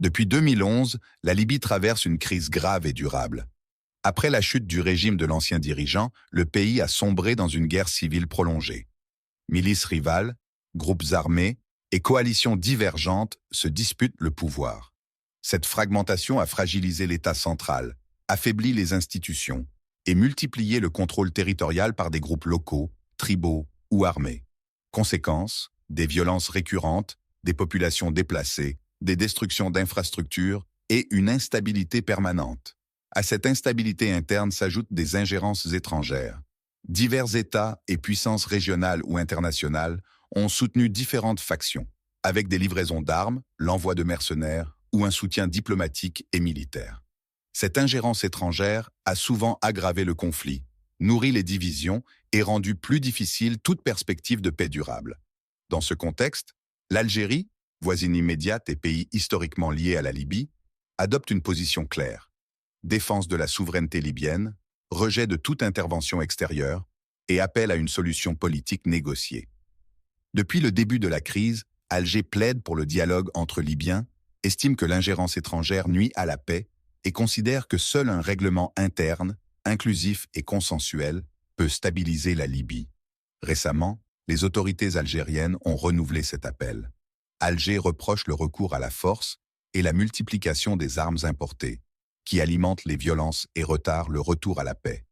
Depuis 2011, la Libye traverse une crise grave et durable. Après la chute du régime de l'ancien dirigeant, le pays a sombré dans une guerre civile prolongée. Milices rivales, groupes armés et coalitions divergentes se disputent le pouvoir. Cette fragmentation a fragilisé l'État central, affaibli les institutions et multiplié le contrôle territorial par des groupes locaux, tribaux ou armés. Conséquence, des violences récurrentes, des populations déplacées, des destructions d'infrastructures et une instabilité permanente. À cette instabilité interne s'ajoutent des ingérences étrangères. Divers États et puissances régionales ou internationales ont soutenu différentes factions, avec des livraisons d'armes, l'envoi de mercenaires ou un soutien diplomatique et militaire. Cette ingérence étrangère a souvent aggravé le conflit, nourri les divisions et rendu plus difficile toute perspective de paix durable. Dans ce contexte, l'Algérie, voisine immédiate et pays historiquement lié à la Libye, adopte une position claire. Défense de la souveraineté libyenne, rejet de toute intervention extérieure et appel à une solution politique négociée. Depuis le début de la crise, Alger plaide pour le dialogue entre Libyens, estime que l'ingérence étrangère nuit à la paix et considère que seul un règlement interne, inclusif et consensuel peut stabiliser la Libye. Récemment, les autorités algériennes ont renouvelé cet appel. Alger reproche le recours à la force et la multiplication des armes importées, qui alimentent les violences et retardent le retour à la paix.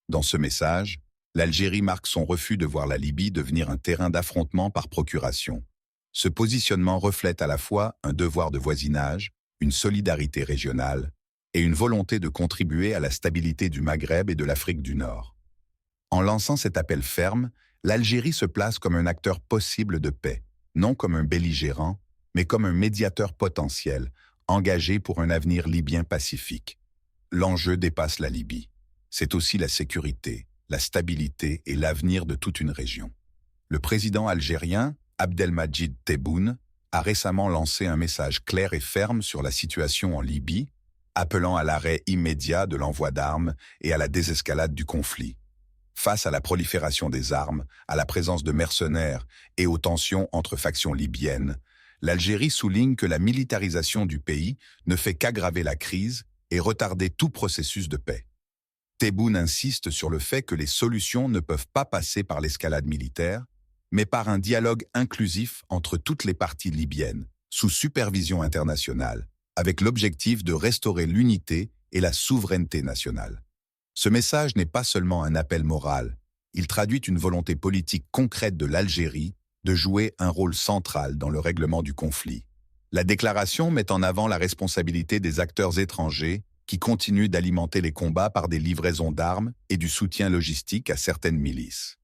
Dans ce message, l'Algérie marque son refus de voir la Libye devenir un terrain d'affrontement par procuration. Ce positionnement reflète à la fois un devoir de voisinage, une solidarité régionale et une volonté de contribuer à la stabilité du Maghreb et de l'Afrique du Nord. En lançant cet appel ferme, l'Algérie se place comme un acteur possible de paix, non comme un belligérant, mais comme un médiateur potentiel, engagé pour un avenir libyen pacifique. L'enjeu dépasse la Libye. C'est aussi la sécurité, la stabilité et l'avenir de toute une région. Le président algérien, Abdelmadjid Tebboune, a récemment lancé un message clair et ferme sur la situation en Libye, appelant à l'arrêt immédiat de l'envoi d'armes et à la désescalade du conflit. Face à la prolifération des armes, à la présence de mercenaires et aux tensions entre factions libyennes, l'Algérie souligne que la militarisation du pays ne fait qu'aggraver la crise et retarder tout processus de paix. Tebboune insiste sur le fait que les solutions ne peuvent pas passer par l'escalade militaire, mais par un dialogue inclusif entre toutes les parties libyennes, sous supervision internationale, avec l'objectif de restaurer l'unité et la souveraineté nationale. Ce message n'est pas seulement un appel moral, il traduit une volonté politique concrète de l'Algérie de jouer un rôle central dans le règlement du conflit. La déclaration met en avant la responsabilité des acteurs étrangers qui continuent d'alimenter les combats par des livraisons d'armes et du soutien logistique à certaines milices.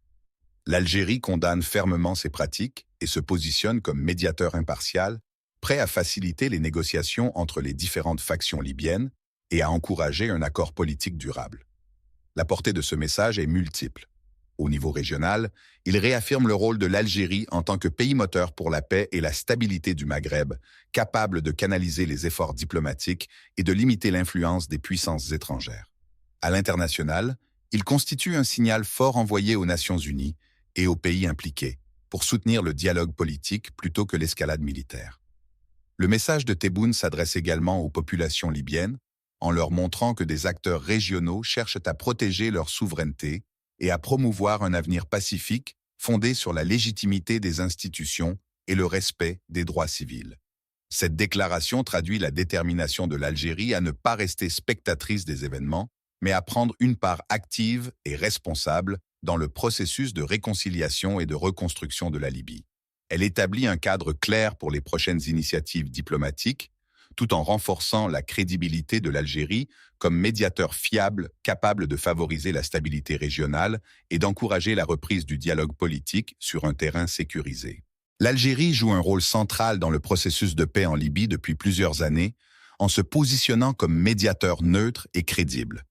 L'Algérie condamne fermement ces pratiques et se positionne comme médiateur impartial, prêt à faciliter les négociations entre les différentes factions libyennes et à encourager un accord politique durable. La portée de ce message est multiple. Au niveau régional, il réaffirme le rôle de l'Algérie en tant que pays moteur pour la paix et la stabilité du Maghreb, capable de canaliser les efforts diplomatiques et de limiter l'influence des puissances étrangères. À l'international, il constitue un signal fort envoyé aux Nations Unies et aux pays impliqués pour soutenir le dialogue politique plutôt que l'escalade militaire. Le message de Tebboune s'adresse également aux populations libyennes, en leur montrant que des acteurs régionaux cherchent à protéger leur souveraineté et à promouvoir un avenir pacifique fondé sur la légitimité des institutions et le respect des droits civils. Cette déclaration traduit la détermination de l'Algérie à ne pas rester spectatrice des événements, mais à prendre une part active et responsable dans le processus de réconciliation et de reconstruction de la Libye. Elle établit un cadre clair pour les prochaines initiatives diplomatiques, tout en renforçant la crédibilité de l'Algérie comme médiateur fiable capable de favoriser la stabilité régionale et d'encourager la reprise du dialogue politique sur un terrain sécurisé. L'Algérie joue un rôle central dans le processus de paix en Libye depuis plusieurs années, en se positionnant comme médiateur neutre et crédible.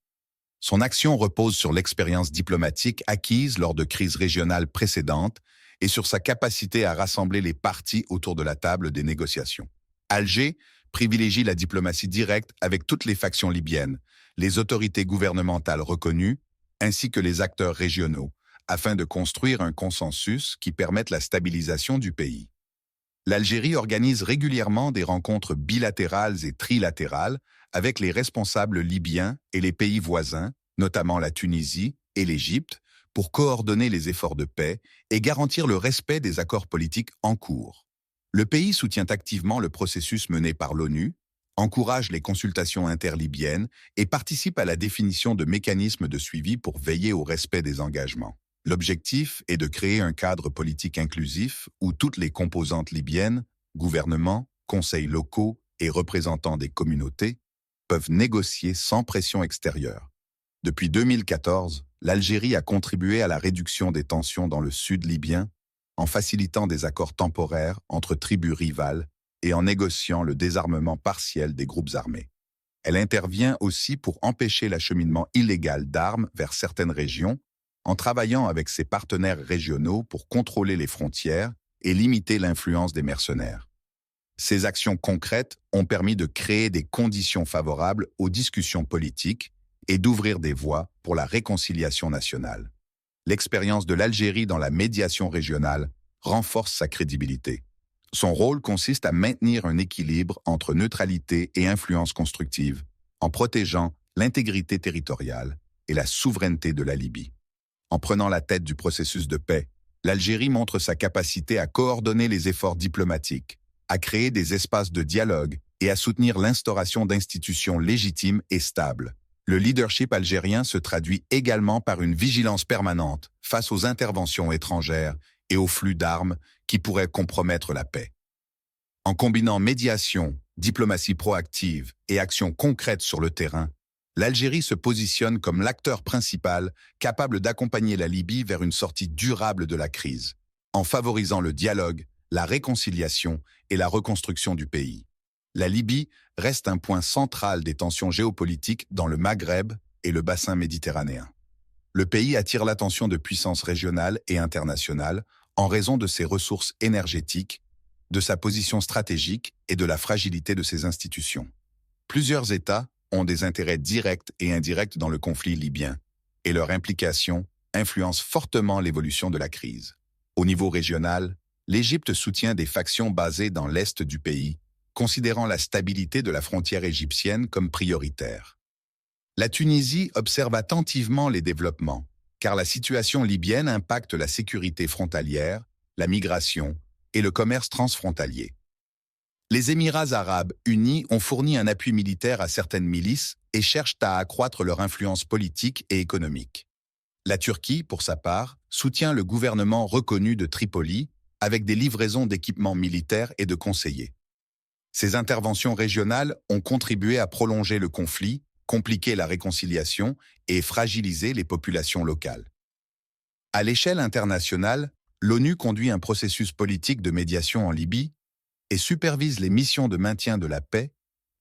Son action repose sur l'expérience diplomatique acquise lors de crises régionales précédentes et sur sa capacité à rassembler les parties autour de la table des négociations. Alger privilégie la diplomatie directe avec toutes les factions libyennes, les autorités gouvernementales reconnues, ainsi que les acteurs régionaux, afin de construire un consensus qui permette la stabilisation du pays. L'Algérie organise régulièrement des rencontres bilatérales et trilatérales avec les responsables libyens et les pays voisins, notamment la Tunisie et l'Égypte, pour coordonner les efforts de paix et garantir le respect des accords politiques en cours. Le pays soutient activement le processus mené par l'ONU, encourage les consultations interlibyennes et participe à la définition de mécanismes de suivi pour veiller au respect des engagements. L'objectif est de créer un cadre politique inclusif où toutes les composantes libyennes, gouvernements, conseils locaux et représentants des communautés, peuvent négocier sans pression extérieure. Depuis 2014, l'Algérie a contribué à la réduction des tensions dans le sud libyen en facilitant des accords temporaires entre tribus rivales et en négociant le désarmement partiel des groupes armés. Elle intervient aussi pour empêcher l'acheminement illégal d'armes vers certaines régions en travaillant avec ses partenaires régionaux pour contrôler les frontières et limiter l'influence des mercenaires. Ces actions concrètes ont permis de créer des conditions favorables aux discussions politiques et d'ouvrir des voies pour la réconciliation nationale. L'expérience de l'Algérie dans la médiation régionale renforce sa crédibilité. Son rôle consiste à maintenir un équilibre entre neutralité et influence constructive, en protégeant l'intégrité territoriale et la souveraineté de la Libye. En prenant la tête du processus de paix, l'Algérie montre sa capacité à coordonner les efforts diplomatiques, à créer des espaces de dialogue et à soutenir l'instauration d'institutions légitimes et stables. Le leadership algérien se traduit également par une vigilance permanente face aux interventions étrangères et aux flux d'armes qui pourraient compromettre la paix. En combinant médiation, diplomatie proactive et actions concrètes sur le terrain, l'Algérie se positionne comme l'acteur principal capable d'accompagner la Libye vers une sortie durable de la crise, en favorisant le dialogue, la réconciliation et la reconstruction du pays. La Libye reste un point central des tensions géopolitiques dans le Maghreb et le bassin méditerranéen. Le pays attire l'attention de puissances régionales et internationales en raison de ses ressources énergétiques, de sa position stratégique et de la fragilité de ses institutions. Plusieurs États ont des intérêts directs et indirects dans le conflit libyen, et leur implication influence fortement l'évolution de la crise. Au niveau régional, l'Égypte soutient des factions basées dans l'est du pays, considérant la stabilité de la frontière égyptienne comme prioritaire. La Tunisie observe attentivement les développements, car la situation libyenne impacte la sécurité frontalière, la migration et le commerce transfrontalier. Les Émirats arabes unis ont fourni un appui militaire à certaines milices et cherchent à accroître leur influence politique et économique. La Turquie, pour sa part, soutient le gouvernement reconnu de Tripoli avec des livraisons d'équipements militaires et de conseillers. Ces interventions régionales ont contribué à prolonger le conflit, compliquer la réconciliation et fragiliser les populations locales. À l'échelle internationale, l'ONU conduit un processus politique de médiation en Libye et supervise les missions de maintien de la paix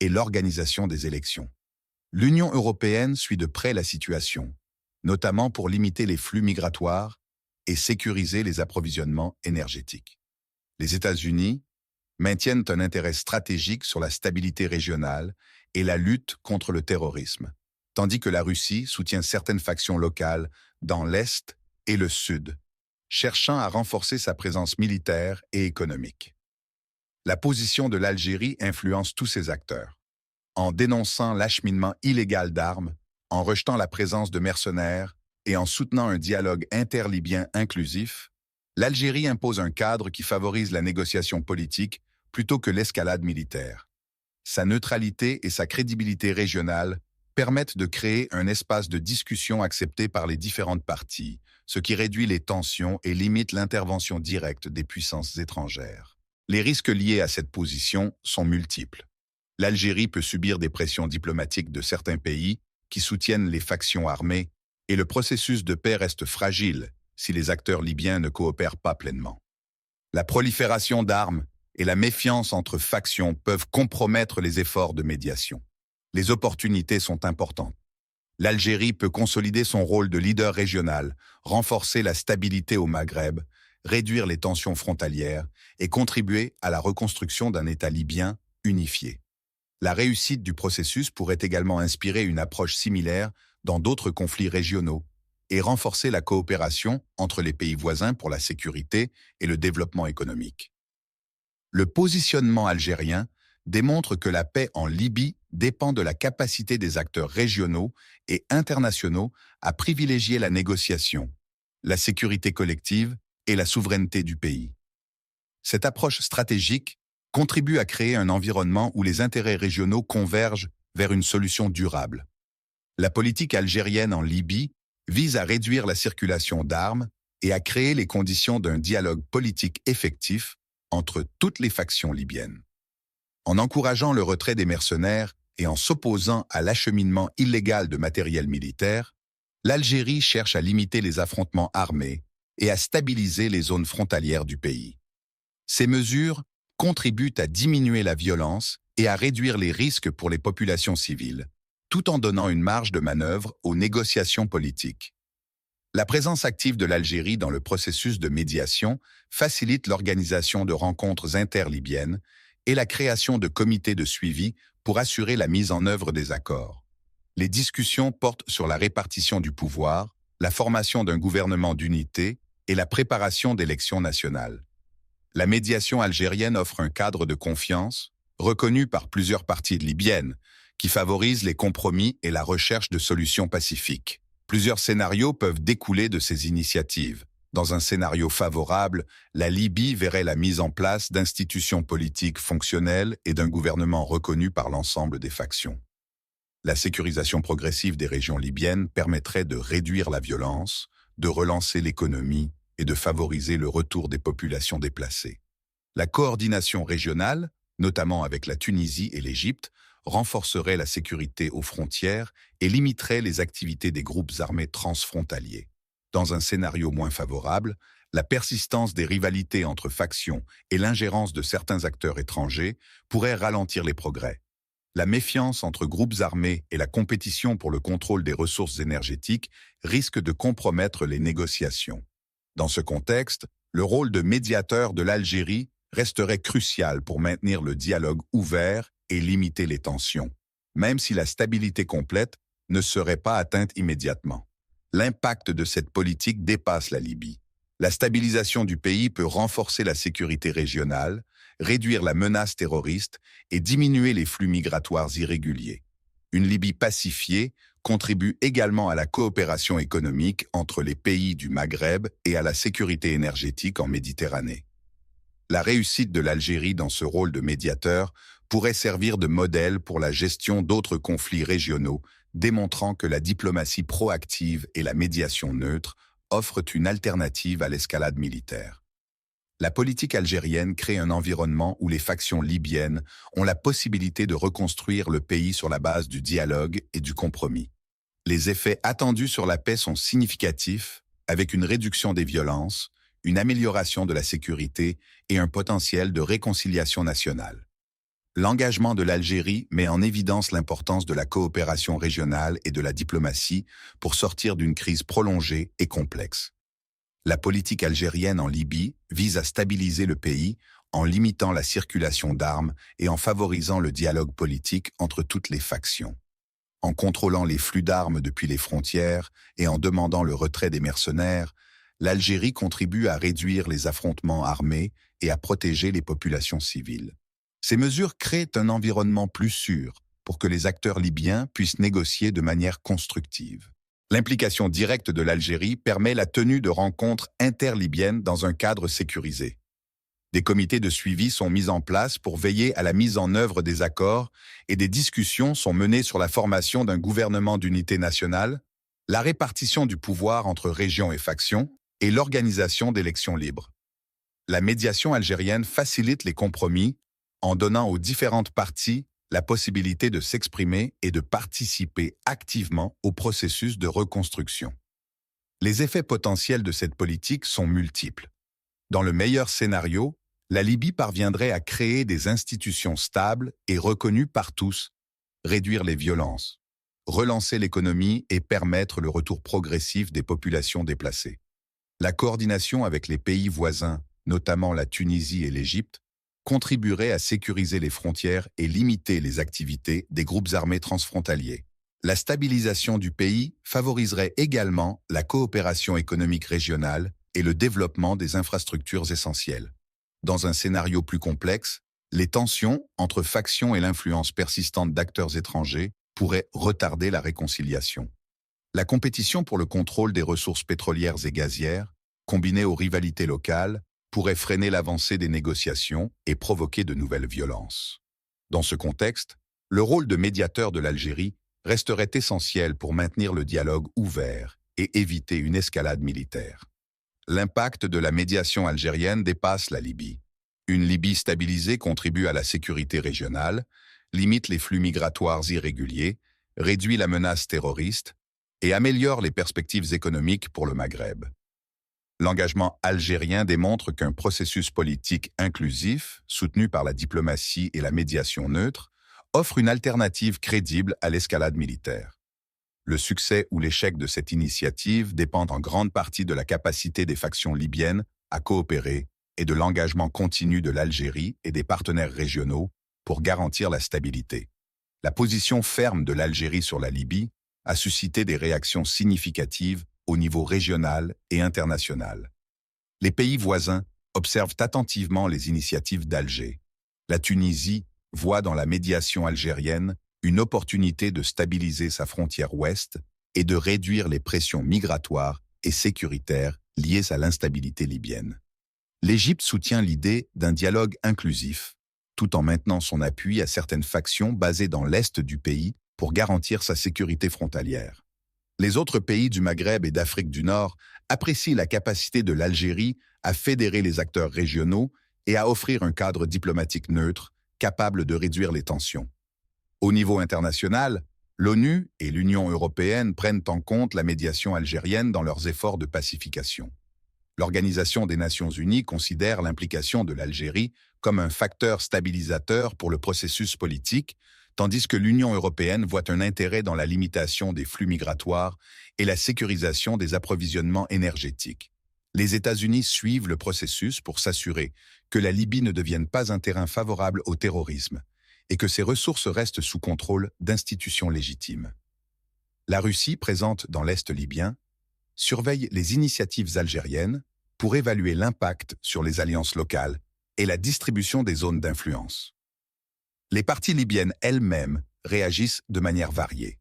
et l'organisation des élections. L'Union européenne suit de près la situation, notamment pour limiter les flux migratoires et sécuriser les approvisionnements énergétiques. Les États-Unis maintiennent un intérêt stratégique sur la stabilité régionale et la lutte contre le terrorisme, tandis que la Russie soutient certaines factions locales dans l'Est et le Sud, cherchant à renforcer sa présence militaire et économique. La position de l'Algérie influence tous ces acteurs. En dénonçant l'acheminement illégal d'armes, en rejetant la présence de mercenaires et en soutenant un dialogue interlibyen inclusif, l'Algérie impose un cadre qui favorise la négociation politique plutôt que l'escalade militaire. Sa neutralité et sa crédibilité régionale permettent de créer un espace de discussion accepté par les différentes parties, ce qui réduit les tensions et limite l'intervention directe des puissances étrangères. Les risques liés à cette position sont multiples. L'Algérie peut subir des pressions diplomatiques de certains pays qui soutiennent les factions armées, et le processus de paix reste fragile si les acteurs libyens ne coopèrent pas pleinement. La prolifération d'armes et la méfiance entre factions peuvent compromettre les efforts de médiation. Les opportunités sont importantes. L'Algérie peut consolider son rôle de leader régional, renforcer la stabilité au Maghreb, réduire les tensions frontalières et contribuer à la reconstruction d'un État libyen unifié. La réussite du processus pourrait également inspirer une approche similaire dans d'autres conflits régionaux et renforcer la coopération entre les pays voisins pour la sécurité et le développement économique. Le positionnement algérien démontre que la paix en Libye dépend de la capacité des acteurs régionaux et internationaux à privilégier la négociation, la sécurité collective et la souveraineté du pays. Cette approche stratégique contribue à créer un environnement où les intérêts régionaux convergent vers une solution durable. La politique algérienne en Libye vise à réduire la circulation d'armes et à créer les conditions d'un dialogue politique effectif entre toutes les factions libyennes. En encourageant le retrait des mercenaires et en s'opposant à l'acheminement illégal de matériel militaire, l'Algérie cherche à limiter les affrontements armés et à stabiliser les zones frontalières du pays. Ces mesures contribuent à diminuer la violence et à réduire les risques pour les populations civiles, tout en donnant une marge de manœuvre aux négociations politiques. La présence active de l'Algérie dans le processus de médiation facilite l'organisation de rencontres interlibyennes et la création de comités de suivi pour assurer la mise en œuvre des accords. Les discussions portent sur la répartition du pouvoir, la formation d'un gouvernement d'unité et la préparation d'élections nationales. La médiation algérienne offre un cadre de confiance, reconnu par plusieurs parties libyennes, qui favorise les compromis et la recherche de solutions pacifiques. Plusieurs scénarios peuvent découler de ces initiatives. Dans un scénario favorable, la Libye verrait la mise en place d'institutions politiques fonctionnelles et d'un gouvernement reconnu par l'ensemble des factions. La sécurisation progressive des régions libyennes permettrait de réduire la violence, de relancer l'économie et de favoriser le retour des populations déplacées. La coordination régionale, notamment avec la Tunisie et l'Égypte, renforcerait la sécurité aux frontières et limiterait les activités des groupes armés transfrontaliers. Dans un scénario moins favorable, la persistance des rivalités entre factions et l'ingérence de certains acteurs étrangers pourraient ralentir les progrès. La méfiance entre groupes armés et la compétition pour le contrôle des ressources énergétiques risquent de compromettre les négociations. Dans ce contexte, le rôle de médiateur de l'Algérie resterait crucial pour maintenir le dialogue ouvert et limiter les tensions, même si la stabilité complète ne serait pas atteinte immédiatement. L'impact de cette politique dépasse la Libye. La stabilisation du pays peut renforcer la sécurité régionale, réduire la menace terroriste et diminuer les flux migratoires irréguliers. Une Libye pacifiée contribue également à la coopération économique entre les pays du Maghreb et à la sécurité énergétique en Méditerranée. La réussite de l'Algérie dans ce rôle de médiateur pourrait servir de modèle pour la gestion d'autres conflits régionaux, démontrant que la diplomatie proactive et la médiation neutre offrent une alternative à l'escalade militaire. La politique algérienne crée un environnement où les factions libyennes ont la possibilité de reconstruire le pays sur la base du dialogue et du compromis. Les effets attendus sur la paix sont significatifs, avec une réduction des violences, une amélioration de la sécurité et un potentiel de réconciliation nationale. L'engagement de l'Algérie met en évidence l'importance de la coopération régionale et de la diplomatie pour sortir d'une crise prolongée et complexe. La politique algérienne en Libye vise à stabiliser le pays en limitant la circulation d'armes et en favorisant le dialogue politique entre toutes les factions. En contrôlant les flux d'armes depuis les frontières et en demandant le retrait des mercenaires, l'Algérie contribue à réduire les affrontements armés et à protéger les populations civiles. Ces mesures créent un environnement plus sûr pour que les acteurs libyens puissent négocier de manière constructive. L'implication directe de l'Algérie permet la tenue de rencontres interlibyennes dans un cadre sécurisé. Des comités de suivi sont mis en place pour veiller à la mise en œuvre des accords et des discussions sont menées sur la formation d'un gouvernement d'unité nationale, la répartition du pouvoir entre régions et factions et l'organisation d'élections libres. La médiation algérienne facilite les compromis en donnant aux différentes parties la possibilité de s'exprimer et de participer activement au processus de reconstruction. Les effets potentiels de cette politique sont multiples. Dans le meilleur scénario, la Libye parviendrait à créer des institutions stables et reconnues par tous, réduire les violences, relancer l'économie et permettre le retour progressif des populations déplacées. La coordination avec les pays voisins, notamment la Tunisie et l'Égypte, contribuerait à sécuriser les frontières et limiter les activités des groupes armés transfrontaliers. La stabilisation du pays favoriserait également la coopération économique régionale et le développement des infrastructures essentielles. Dans un scénario plus complexe, les tensions entre factions et l'influence persistante d'acteurs étrangers pourraient retarder la réconciliation. La compétition pour le contrôle des ressources pétrolières et gazières, combinée aux rivalités locales, pourrait freiner l'avancée des négociations et provoquer de nouvelles violences. Dans ce contexte, le rôle de médiateur de l'Algérie resterait essentiel pour maintenir le dialogue ouvert et éviter une escalade militaire. L'impact de la médiation algérienne dépasse la Libye. Une Libye stabilisée contribue à la sécurité régionale, limite les flux migratoires irréguliers, réduit la menace terroriste et améliore les perspectives économiques pour le Maghreb. L'engagement algérien démontre qu'un processus politique inclusif, soutenu par la diplomatie et la médiation neutre, offre une alternative crédible à l'escalade militaire. Le succès ou l'échec de cette initiative dépend en grande partie de la capacité des factions libyennes à coopérer et de l'engagement continu de l'Algérie et des partenaires régionaux pour garantir la stabilité. La position ferme de l'Algérie sur la Libye a suscité des réactions significatives au niveau régional et international. Les pays voisins observent attentivement les initiatives d'Alger. La Tunisie voit dans la médiation algérienne une opportunité de stabiliser sa frontière ouest et de réduire les pressions migratoires et sécuritaires liées à l'instabilité libyenne. L'Égypte soutient l'idée d'un dialogue inclusif, tout en maintenant son appui à certaines factions basées dans l'est du pays pour garantir sa sécurité frontalière. Les autres pays du Maghreb et d'Afrique du Nord apprécient la capacité de l'Algérie à fédérer les acteurs régionaux et à offrir un cadre diplomatique neutre, capable de réduire les tensions. Au niveau international, l'ONU et l'Union européenne prennent en compte la médiation algérienne dans leurs efforts de pacification. L'Organisation des Nations Unies considère l'implication de l'Algérie comme un facteur stabilisateur pour le processus politique, tandis que l'Union européenne voit un intérêt dans la limitation des flux migratoires et la sécurisation des approvisionnements énergétiques. Les États-Unis suivent le processus pour s'assurer que la Libye ne devienne pas un terrain favorable au terrorisme et que ses ressources restent sous contrôle d'institutions légitimes. La Russie, présente dans l'Est libyen, surveille les initiatives algériennes pour évaluer l'impact sur les alliances locales et la distribution des zones d'influence. Les parties libyennes elles-mêmes réagissent de manière variée.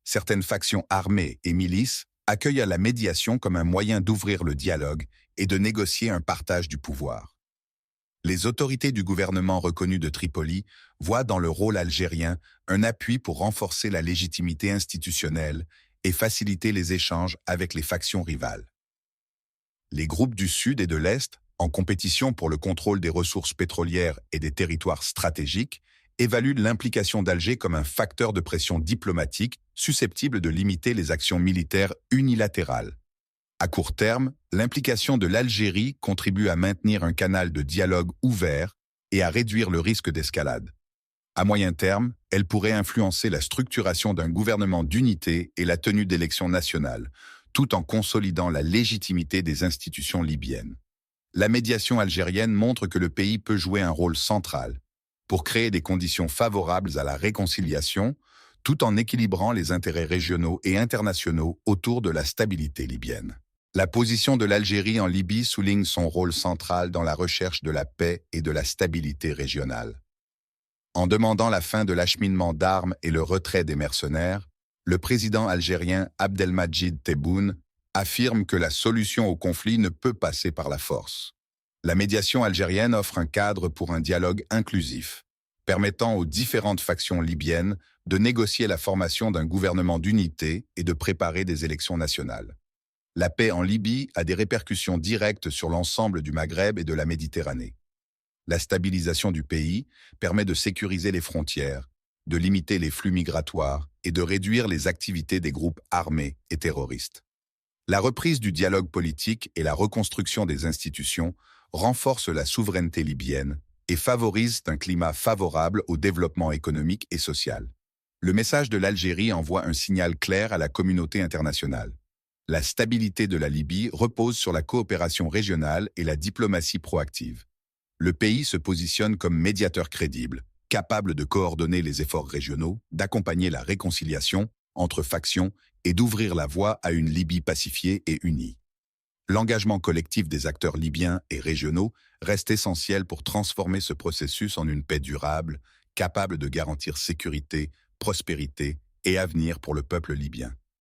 Certaines factions armées et milices accueillent la médiation comme un moyen d'ouvrir le dialogue et de négocier un partage du pouvoir. Les autorités du gouvernement reconnu de Tripoli voient dans le rôle algérien un appui pour renforcer la légitimité institutionnelle et faciliter les échanges avec les factions rivales. Les groupes du Sud et de l'Est, en compétition pour le contrôle des ressources pétrolières et des territoires stratégiques, évaluent l'implication d'Alger comme un facteur de pression diplomatique susceptible de limiter les actions militaires unilatérales. À court terme, l'implication de l'Algérie contribue à maintenir un canal de dialogue ouvert et à réduire le risque d'escalade. À moyen terme, elle pourrait influencer la structuration d'un gouvernement d'unité et la tenue d'élections nationales, tout en consolidant la légitimité des institutions libyennes. La médiation algérienne montre que le pays peut jouer un rôle central pour créer des conditions favorables à la réconciliation, tout en équilibrant les intérêts régionaux et internationaux autour de la stabilité libyenne. La position de l'Algérie en Libye souligne son rôle central dans la recherche de la paix et de la stabilité régionale. En demandant la fin de l'acheminement d'armes et le retrait des mercenaires, le président algérien Abdelmadjid Tebboune affirme que la solution au conflit ne peut passer par la force. La médiation algérienne offre un cadre pour un dialogue inclusif, permettant aux différentes factions libyennes de négocier la formation d'un gouvernement d'unité et de préparer des élections nationales. La paix en Libye a des répercussions directes sur l'ensemble du Maghreb et de la Méditerranée. La stabilisation du pays permet de sécuriser les frontières, de limiter les flux migratoires et de réduire les activités des groupes armés et terroristes. La reprise du dialogue politique et la reconstruction des institutions renforcent la souveraineté libyenne et favorisent un climat favorable au développement économique et social. Le message de l'Algérie envoie un signal clair à la communauté internationale. La stabilité de la Libye repose sur la coopération régionale et la diplomatie proactive. Le pays se positionne comme médiateur crédible, capable de coordonner les efforts régionaux, d'accompagner la réconciliation entre factions et d'ouvrir la voie à une Libye pacifiée et unie. L'engagement collectif des acteurs libyens et régionaux reste essentielle pour transformer ce processus en une paix durable, capable de garantir sécurité, prospérité et avenir pour le peuple libyen.